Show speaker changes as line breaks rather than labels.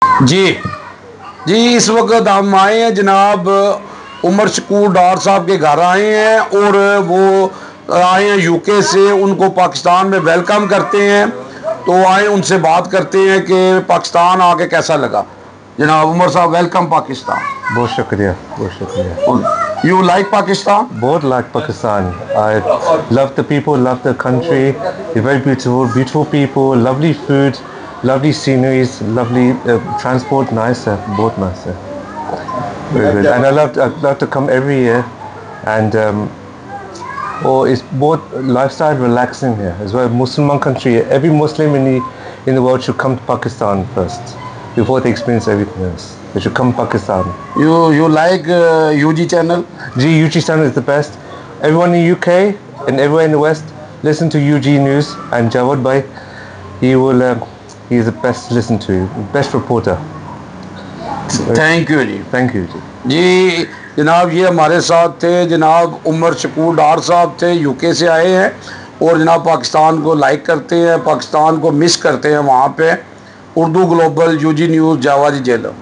जी जी, इस वक्त हम आए हैं जनाब उमर शकूर डार साहब के घर आए हैं और वो आए हैं यूके से। उनको पाकिस्तान में वेलकम करते हैं, तो आए उनसे बात करते हैं कि पाकिस्तान आके कैसा लगा। जनाब उमर साहब, वेलकम पाकिस्तान।
बहुत शुक्रिया, बहुत शुक्रिया।
You like Pakistan?
बहुत like Pakistan. I love the people, love the country, very beautiful, beautiful people, lovely food, lovely sceneries, lovely transport, nice है, बहुत nice है, very good. And I love to come every year, and it's both lifestyle relaxing here as well. Muslim country, every Muslim in the world should come to Pakistan first before they experience everything else. They should come to Pakistan.
You like UG channel?
UG channel is the best. Everyone in UK and everyone in the West listen to UG News, and Jawad bhai, he is the best to listen to, best reporter.
Thank you जी,
thank you जी।
जी जनाब, ये हमारे साथ थे जनाब उमर शकूर डार साहब थे, यूके से आए हैं और जनाब पाकिस्तान को लाइक करते हैं, पाकिस्तान को मिस करते हैं वहाँ पे। उर्दू ग्लोबल, UG न्यूज़, जावा जी, जहलम।